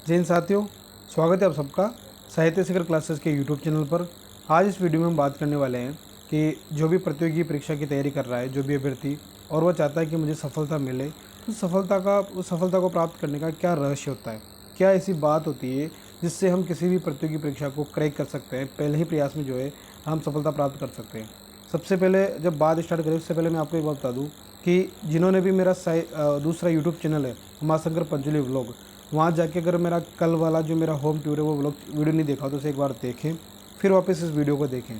जय हिंद साथियों, स्वागत है आप सबका साहित्य शिखर क्लासेस के यूट्यूब चैनल पर। आज इस वीडियो में हम बात करने वाले हैं कि जो भी प्रतियोगी परीक्षा की तैयारी कर रहा है, जो भी अभ्यर्थी, और वह चाहता है कि मुझे सफलता मिले, तो उस सफलता को प्राप्त करने का क्या रहस्य होता है। क्या ऐसी बात होती है जिससे हम किसी भी प्रतियोगी परीक्षा को क्रैक कर सकते हैं, पहले ही प्रयास में जो है हम सफलता प्राप्त कर सकते हैं। सबसे पहले जब बात स्टार्ट करें उससे पहले मैं आपको एक बात बता दूँ कि जिन्होंने भी मेरा दूसरा यूट्यूब चैनल है उमाशंकर पंचुली व्लॉग, वहाँ जाके अगर मेरा कल वाला जो मेरा होम टूर है वो व्लॉग वीडियो नहीं देखा तो उसे एक बार देखें, फिर वापस इस वीडियो को देखें।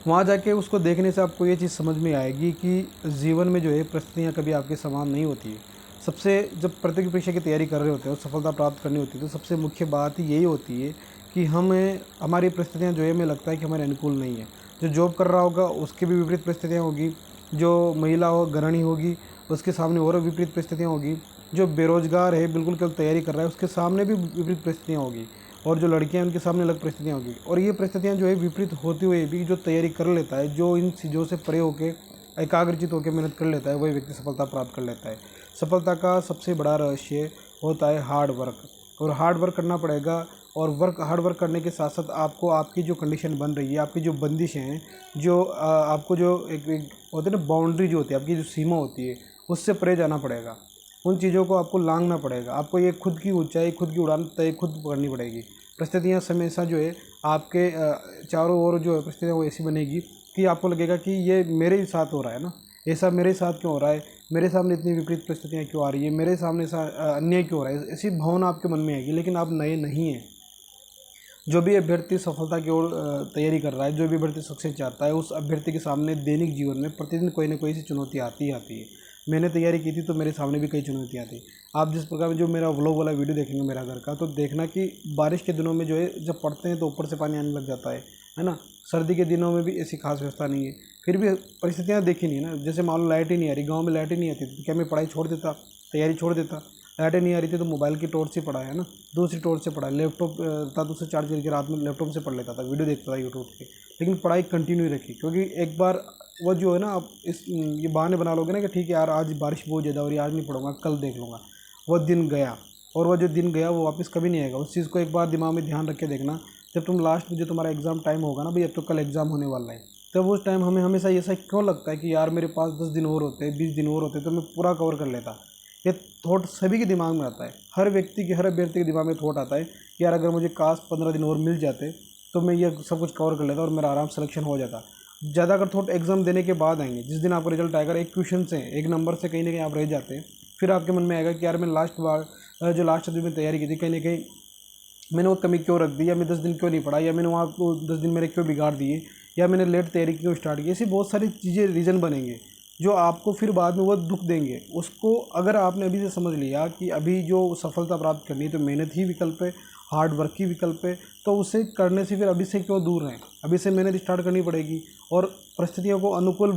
वहाँ जाके उसको देखने से आपको ये चीज़ समझ में आएगी कि जीवन में जो है परिस्थितियाँ कभी आपके समान नहीं होती है। सबसे जब प्रतियोगी परीक्षा की तैयारी कर रहे होते हैं और सफलता प्राप्त करनी होती है तो सबसे मुख्य बात यही होती है कि हमारी परिस्थितियाँ जो है हमें लगता है कि हमारे अनुकूल नहीं है। जो जॉब कर रहा होगा उसकी भी विपरीत परिस्थितियाँ होगी, जो महिला हो गृहिणी होगी उसके सामने और विपरीत परिस्थितियाँ होगी, जो बेरोजगार है बिल्कुल केवल तैयारी कर रहा है उसके सामने भी विपरीत परिस्थितियाँ होगी, और जो लड़कियां हैं उनके सामने अलग परिस्थितियाँ होगी। और ये परिस्थितियाँ जो है विपरीत होते हुए भी जो तैयारी कर लेता है, जो इन चीज़ों से परे होकर एकाग्रचित होकर मेहनत कर लेता है, वही व्यक्ति सफलता प्राप्त कर लेता है। सफलता का सबसे बड़ा रहस्य होता है हार्ड वर्क, और हार्ड वर्क करना पड़ेगा। और हार्ड वर्क करने के साथ साथ आपको आपकी जो कंडीशन बन रही है, आपकी जो बंदिशें हैं, जो आपको जो एक होती है ना बाउंड्री जो होती है, आपकी जो सीमा होती है, उससे परे जाना पड़ेगा। उन चीज़ों को आपको लांघना पड़ेगा। आपको ये खुद की ऊंचाई, खुद की उड़ान तय खुद पकड़नी पड़ेगी। परिस्थितियाँ हमेशा जो है आपके चारों ओर जो है परिस्थितियाँ वो ऐसी बनेगी कि आपको लगेगा कि ये मेरे ही साथ हो रहा है ना, ऐसा मेरे साथ क्यों हो रहा है, मेरे सामने इतनी विपरीत परिस्थितियाँ क्यों आ रही है, मेरे सामने अन्याय क्यों हो रहा है, ऐसी भावना आपके मन में आएगी। लेकिन आप नए नहीं हैं। जो भी अभ्यर्थी सफलता की ओर तैयारी कर रहा है, जो भी अभ्यर्थी सक्सेस चाहता है, उस अभ्यर्थी के सामने दैनिक जीवन में प्रतिदिन कोई ना कोई ऐसी चुनौती आती ही आती है। मैंने तैयारी की थी तो मेरे सामने भी कई चुनौतियाँ थी। आप जिस प्रकार जो मेरा व्लॉग वाला वीडियो देखेंगे मेरा घर का, तो देखना कि बारिश के दिनों में जो है जब पढ़ते हैं तो ऊपर से पानी आने लग जाता है ना। सर्दी के दिनों में भी ऐसी खास व्यवस्था नहीं है, फिर भी परिस्थितियाँ देखी नहीं है ना। जैसे मान लो लाइट ही नहीं आ रही, गाँव में लाइट ही नहीं आती तो क्या मैं पढ़ाई छोड़ देता, तैयारी छोड़ देता? लाइटें नहीं आ रही थी तो मोबाइल की टॉर्च से पढ़ा है ना, दूसरी टॉर्च से पढ़ा, लैपटॉप था तो उसे चार्ज करके रात में लैपटॉप से पढ़ लेता था, वीडियो देखता था यूट्यूब पे। लेकिन पढ़ाई कंटिन्यू रखी, क्योंकि एक बार वो जो है ना, आप ये बहाने बना लोगे ना कि ठीक है यार आज बारिश बहुत ज़्यादा हो रही है, आज नहीं पढ़ूंगा, कल देख लूँगा, वो दिन गया। और वो जो दिन गया वो वापस कभी नहीं आएगा। उस चीज़ को एक बार दिमाग में ध्यान रख के देखना, जब तुम लास्ट में जो तुम्हारा एग्ज़ाम टाइम होगा ना, भाई अब तो कल एग्ज़ाम होने वाला है, तब उस टाइम हमें हमेशा ऐसा क्यों लगता है कि यार मेरे पास 10 दिन और होते, 20 दिन और होते तो मैं पूरा कवर कर लेता। ये थॉट सभी के दिमाग में आता है, हर व्यक्ति के, हर अभ्यर्थी के दिमाग में थॉट आता है कि यार अगर मुझे काश 15 दिन और मिल जाते तो मैं ये सब कुछ कवर कर लेता और मेरा आराम सिलेक्शन हो जाता। ज़्यादातर थॉट एग्जाम देने के बाद आएंगे। जिस दिन आपका रिजल्ट आएगा, एक क्वेश्चन से, एक नंबर से कहीं ना कहीं आप रह जाते हैं, फिर आपके मन में आएगा कि यार मैं लास्ट बार जो लास्ट दिन में तैयारी की थी, कहीं ना कहीं मैंने वो कमी क्यों रख दी, या मैं 10 दिन क्यों नहीं पढ़ा, या मैंने वहाँ को 10 दिन मेरे क्यों बिगाड़ दिए, या मैंने लेट तैयारी क्यों स्टार्ट की। ऐसी बहुत सारी चीज़ें रीज़न बनेंगे जो आपको फिर बाद में वो दुख देंगे। उसको अगर आपने अभी से समझ लिया कि अभी जो सफलता प्राप्त करनी है तो मेहनत ही विकल्प है, हार्ड वर्क ही विकल्प है, तो उसे करने से फिर अभी से क्यों दूर रहें। अभी से मेहनत स्टार्ट करनी पड़ेगी और परिस्थितियों को अनुकूल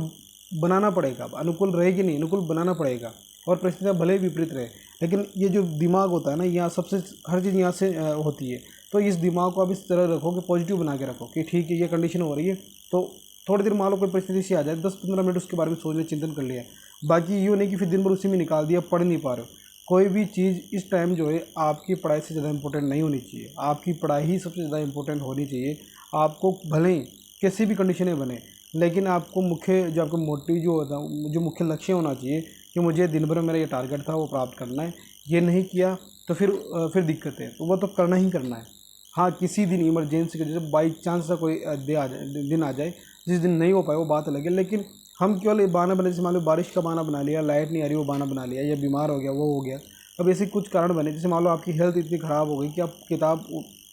बनाना पड़ेगा। अनुकूल रहेगी नहीं, अनुकूल बनाना पड़ेगा। और परिस्थितियाँ भले ही विपरीत रहे, लेकिन ये जो दिमाग होता है ना, यहाँ सबसे हर चीज़ यहाँ से होती है। तो इस दिमाग को आप इस तरह रखो कि पॉजिटिव बना के रखो कि ठीक है ये कंडीशन हो रही है, तो थोड़ी देर मान लो कोई परिस्थिति से आ जाए, 10-15 मिनट उसके बारे में सोचने चिंतन कर लिया। बाकी यूँ नहीं कि फिर दिन भर उसी में निकाल दिया, पढ़ नहीं पा रहे हो। कोई भी चीज़ इस टाइम जो है आपकी पढ़ाई से ज़्यादा इंपॉर्टेंट नहीं होनी चाहिए। आपकी पढ़ाई ही सबसे ज़्यादा इंपॉर्टेंट होनी चाहिए। आपको भले ही कैसी भी कंडीशन में बने, लेकिन आपको मुख्य जो आपका मोटिव जो होता है, जो मुख्य लक्ष्य होना चाहिए कि मुझे दिन भर मेरा ये टारगेट था वो प्राप्त करना है। ये नहीं किया तो फिर दिक्कत है, तो वो तो करना ही करना है। हाँ, किसी दिन इमरजेंसी के जैसे बाई चांस का कोई दिन आ जाए जिस दिन नहीं हो पाए वो बात अलग है, लेकिन हम केवल बहाना बने, जैसे मान लो बारिश का बहाना बना लिया, लाइट नहीं आ रही वो बहाना बना लिया, या बीमार हो गया वो हो गया। अब ऐसे कुछ कारण बने, जैसे मान लो आपकी हेल्थ इतनी ख़राब हो गई कि आप किताब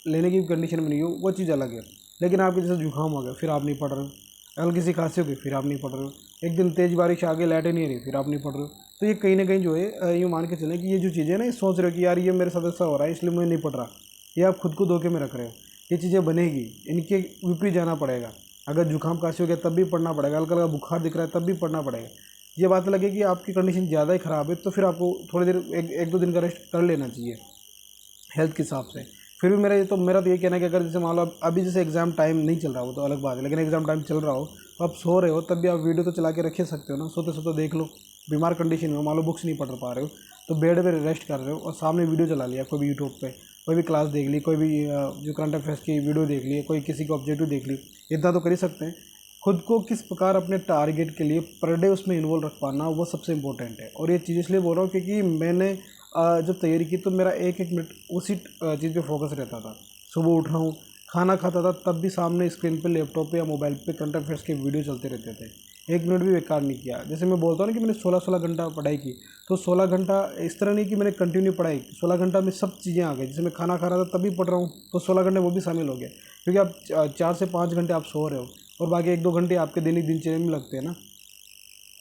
लेने की कंडीशन में नहीं हो, वो चीज़ अलग है। लेकिन आपके जैसे जुकाम हो गया फिर आप नहीं पढ़ रहे हो, हल्की सी खांसी हो गई फिर आप नहीं पढ़ रहे हो, एक दिन तेज़ बारिश आ गई, लाइट नहीं आ रही, फिर आप नहीं पढ़ रहे हो। तो ये कहीं ना कहीं जो है यूँ मान के चलें कि ये जो चीज़ें ना, ये सोच रहे हो कि यार ये मेरे साथ ऐसा हो रहा है इसलिए मैं नहीं पढ़ रहा, ये आप खुद को धोखे में रख रहे हो। ये चीज़ें बनेगी, इनके विपरीत जाना पड़ेगा। अगर जुकाम खांसी हो गया तब भी पढ़ना पड़ेगा, हल्का हल्का बुखार दिख रहा है तब भी पढ़ना पड़ेगा। ये बात लगे कि आपकी कंडीशन ज़्यादा ही ख़राब है तो फिर आपको थोड़ी देर एक दो दिन का रेस्ट कर लेना चाहिए हेल्थ के हिसाब से। फिर भी मेरा तो ये कहना है कि अगर जैसे मान लो अभी जैसे एग्ज़ाम टाइम नहीं चल रहा हो तो अलग बात है, लेकिन एग्ज़ाम टाइम चल रहा हो तो आप सो रहे हो तब भी आप वीडियो तो चला के रख ही सकते हो ना, सोते सोते देख लो। बीमार कंडीशन में मान लो बुक्स नहीं पढ़ पा रहे हो तो बेड पे रेस्ट कर रहे हो और सामने वीडियो चला लिया, कोई भी यूट्यूब पे कोई भी क्लास देख ली, कोई भी जो करंट अफेयर्स की वीडियो देख ली, कोई किसी का ऑब्जेक्टिव देख ली, इतना तो कर ही सकते हैं। खुद को किस प्रकार अपने टारगेट के लिए पर डे उसमें इन्वॉल्व रख पाना, वो सबसे इंपॉर्टेंट है। और ये चीज़ इसलिए बोल रहा हूँ क्योंकि मैंने जब तैयारी की तो मेरा एक एक मिनट उसी चीज़ पे फोकस रहता था। सुबह उठ रहा हूँ, खाना खाता था, तब भी सामने स्क्रीन पे, लैपटॉप पे या मोबाइल पे करंट अफेयर्स के वीडियो चलते रहते थे। एक मिनट भी बेकार नहीं किया। जैसे मैं बोलता हूँ ना कि मैंने 16-16 घंटा पढ़ाई की, तो 16 घंटा इस तरह नहीं कि मैंने कंटिन्यू पढ़ाई, 16 घंटा में सब चीज़ें आ गई। जैसे मैं खाना खा रहा था तभी पढ़ रहा हूँ, तो 16 घंटे वो भी शामिल हो गया। क्योंकि आप 4 से 5 घंटे आप सो रहे हो और बाकी 1-2 घंटे आपके दैनिक दिनचर्या में लगते हैं ना।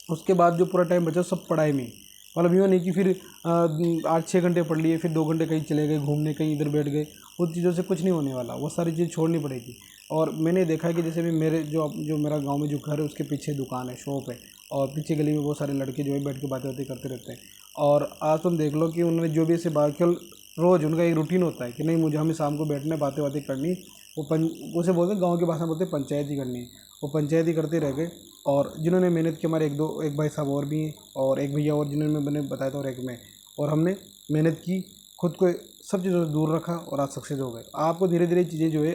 उसके बाद जो पूरा टाइम बचा सब पढ़ाई में। मतलब यूँ नहीं कि फिर 8-6 घंटे पढ़ लिए, फिर 2 घंटे कहीं चले गए घूमने, कहीं इधर बैठ गए, उन चीज़ों से कुछ नहीं होने वाला। वो सारी चीज़ छोड़नी पड़ेगी। और मैंने देखा है कि जैसे भी मेरे जो मेरा गांव में जो घर है उसके पीछे दुकान है, शॉप है, और पीछे गली में बहुत सारे लड़के जो है बैठ के बातें करते रहते हैं। और आज तुम देख लो कि उन्होंने जो भी ऐसे बात, केवल रोज़ उनका एक रूटीन होता है कि नहीं मुझे हमें शाम को बैठना, बातें करनी। उसे बोलते हैं, गाँव की भाषा में बोलते हैं पंचायत ही करनी है। वो पंचायत ही करते रह गए। और जिन्होंने मेहनत की, हमारे एक भाई साहब और भी हैं और एक भैया और जिन्होंने मैंने बताया था, और एक मैं, और हमने मेहनत की, खुद को सब चीज़ों से दूर रखा और आज सक्सेस हो गए। आपको धीरे धीरे चीज़ें जो है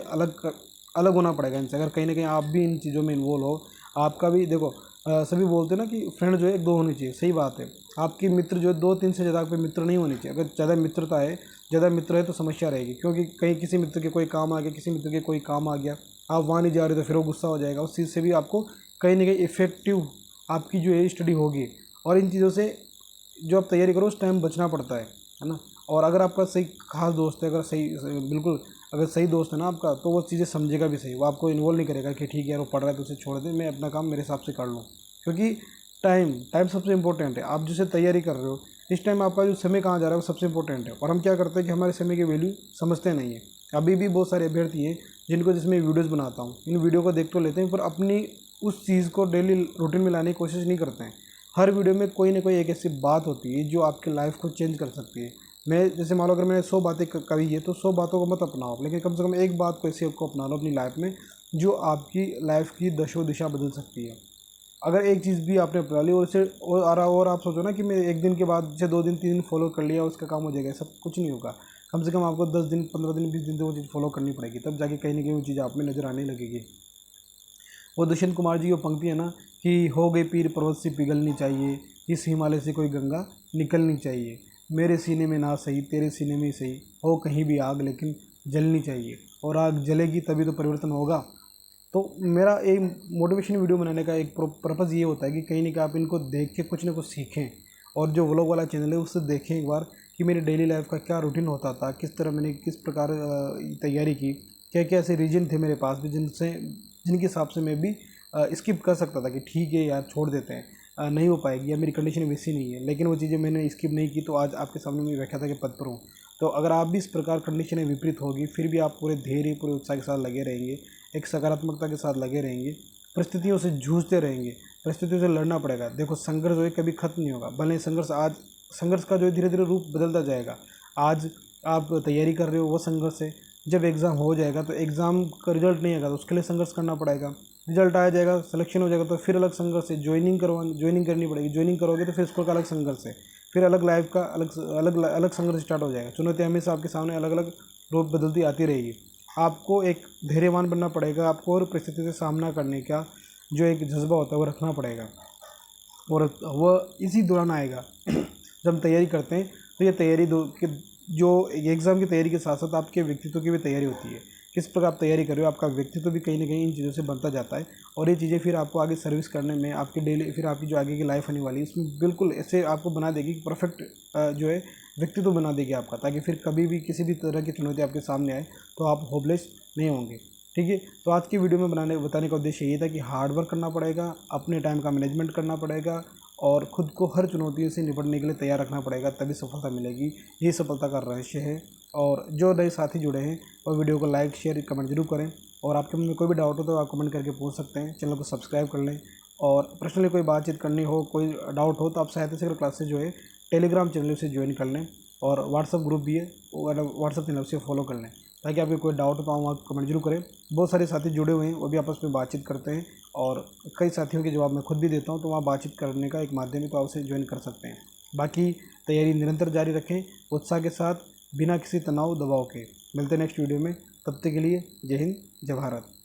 अलग होना पड़ेगा इनसे। अगर कहीं ना कहीं आप भी इन चीज़ों में इन्वॉल्व हो, आपका भी देखो, सभी बोलते हैं ना कि फ्रेंड जो है 1-2 होनी चाहिए। सही बात है। आपकी मित्र जो है 2-3 से ज़्यादा पे मित्र नहीं होनी चाहिए। अगर ज़्यादा मित्र है तो समस्या रहेगी, क्योंकि कहीं किसी मित्र के कोई काम आ गया, किसी मित्र के कोई काम आ गया, आप वहाँ नहीं जा रहे तो फिर वो गुस्सा हो जाएगा। उस चीज़ से भी आपको कहीं ना कहीं इफेक्टिव आपकी जो है स्टडी होगी। और इन चीज़ों से जो आप तैयारी करो उस टाइम बचना पड़ता है ना। और अगर आपका सही खास दोस्त है, अगर बिल्कुल अगर सही दोस्त है ना आपका, तो वो चीज़ें समझेगा भी सही। वो आपको इन्वॉल्व नहीं करेगा कि ठीक है यार वो पढ़ रहा है तो उसे छोड़ दे, मैं अपना काम मेरे हिसाब से कर लूँ। क्योंकि टाइम सबसे इंपॉर्टेंट है। आप जैसे तैयारी कर रहे हो, इस टाइम आपका जो समय कहाँ जा रहा है वो सबसे इंपॉर्टेंट है। और हम क्या करते हैं कि हमारे समय की वैल्यू समझते नहीं है। अभी भी बहुत सारे अभ्यर्थी हैं जिनको, जिसमें वीडियोज़ बनाता हूँ, इन वीडियो को देख तो लेते हैं पर अपनी उस चीज़ को डेली रूटीन में लाने की कोशिश नहीं करते हैं। हर वीडियो में कोई ना कोई एक ऐसी बात होती है जो आपकी लाइफ को चेंज कर सकती है। मैं जैसे मान लो अगर मैंने 100 बातें कही है तो 100 बातों को मत अपनाओ, लेकिन कम से कम एक बात को ऐसे को अपना लो अपनी लाइफ में, जो आपकी लाइफ की दशो दिशा बदल सकती है। अगर एक चीज़ भी आपने अपना ली और उसे और आप सोचो ना कि मैं एक दिन के बाद जैसे 2 दिन 3 दिन फॉलो कर लिया उसका काम हो जाएगा, सब कुछ नहीं होगा। कम से कम आपको 10 दिन 15 दिन 20 दिन तो वो चीज़ फॉलो करनी पड़ेगी, तब जाके कहीं ना कहीं वो चीज़ आप में नज़र आने लगेगी। वो दुष्यंत कुमार जी की पंक्ति है ना कि हो गई पीर पर्वत से पिघलनी चाहिए, इस हिमालय से कोई गंगा निकलनी चाहिए, मेरे सीने में ना सही तेरे सीने में सही, हो कहीं भी आग लेकिन जलनी चाहिए, और आग जलेगी तभी तो परिवर्तन होगा। तो मेरा एक मोटिवेशन वीडियो बनाने का एक पर्पज़ ये होता है कि कहीं ना कहीं आप इनको देख के कुछ ना कुछ सीखें। और जो व्लॉग वाला चैनल है उससे देखें एक बार कि मेरी डेली लाइफ का क्या रूटीन होता था, किस तरह मैंने किस प्रकार तैयारी की, क्या क्या ऐसे रीजन थे मेरे पास भी जिनके हिसाब से मैं भी स्किप कर सकता था कि ठीक है यार छोड़ देते हैं, नहीं हो पाएगी या मेरी कंडीशन वैसी नहीं है। लेकिन वो चीज़ें मैंने स्किप नहीं की, तो आज आपके सामने मैं व्याख्याता के पद पर हूँ। तो अगर आप भी इस प्रकार कंडीशनें विपरीत होगी, फिर भी आप पूरे धैर्य पूरे उत्साह के साथ लगे रहेंगे, एक सकारात्मकता के साथ लगे रहेंगे, परिस्थितियों से जूझते रहेंगे, परिस्थितियों से लड़ना पड़ेगा। देखो संघर्ष जो है कभी खत्म नहीं होगा, भले संघर्ष का जो है धीरे धीरे रूप बदलता जाएगा। आज आप तैयारी कर रहे हो वो संघर्ष है, जब एग्ज़ाम हो जाएगा तो एग्ज़ाम का रिजल्ट नहीं आएगा तो उसके लिए संघर्ष करना पड़ेगा, रिजल्ट आ जाएगा सिलेक्शन हो जाएगा तो फिर अलग संघर्ष है, ज्वाइनिंग करनी पड़ेगी, ज्वाइनिंग करोगे तो फिर उसका अलग संघर्ष है, फिर अलग लाइफ का अलग संघर्ष स्टार्ट हो जाएगा। चुनौती हमेशा आपके सामने अलग अलग रूप बदलती आती रहेगी। आपको एक धैर्यवान बनना पड़ेगा, आपको और परिस्थिति से सामना करने का जो एक जज्बा होता है वो रखना पड़ेगा। और वह इसी दौरान आएगा जब हम तैयारी करते हैं। तो ये तैयारी जो एग्ज़ाम की तैयारी के साथ साथ आपके व्यक्तित्व की भी तैयारी होती है। किस प्रकार आप तैयारी कर रहे हो, आपका व्यक्तित्व भी कहीं ना कहीं इन चीज़ों से बनता जाता है। और ये चीज़ें फिर आपको आगे सर्विस करने में, आपकी डेली फिर आपकी जो आगे की लाइफ होने वाली है इसमें बिल्कुल ऐसे आपको बना देगी कि परफेक्ट जो है व्यक्तित्व बना देगी आपका, ताकि फिर कभी भी किसी भी तरह की चुनौती आपके सामने आए तो आप होपलेस नहीं होंगे। ठीक है। तो आज की वीडियो में बताने का उद्देश्य ये था कि हार्ड वर्क करना पड़ेगा, अपने टाइम का मैनेजमेंट करना पड़ेगा और ख़ुद को हर चुनौतियों से निपटने के लिए तैयार रखना पड़ेगा, तभी सफलता मिलेगी। ये सफलता का रहस्य है। और जो नए साथी जुड़े हैं वो वीडियो को लाइक शेयर कमेंट जरूर करें। और आपके मन में कोई भी डाउट हो तो आप कमेंट करके पूछ सकते हैं। चैनल को सब्सक्राइब कर लें। और पर्सनली कोई बातचीत करनी हो, कोई डाउट हो तो आप साहित्य सागर क्लासेस जो है टेलीग्राम चैनल से ज्वाइन कर लें। और व्हाट्सअप ग्रुप भी है, व्हाट्सअप चैनल से फॉलो कर लें, ताकि आपको कोई डाउट हो तो आप कमेंट जरूर करें। बहुत सारे साथी जुड़े हुए हैं, वो भी आपस में बातचीत करते हैं और कई साथियों के जवाब मैं खुद भी देता हूं, तो वहाँ बातचीत करने का एक माध्यम है, तो आप उसे ज्वाइन कर सकते हैं। बाकी तैयारी निरंतर जारी रखें उत्साह के साथ, बिना किसी तनाव दबाव के। मिलते हैं नेक्स्ट वीडियो में, तब तक के लिए जय हिंद, जय भारत।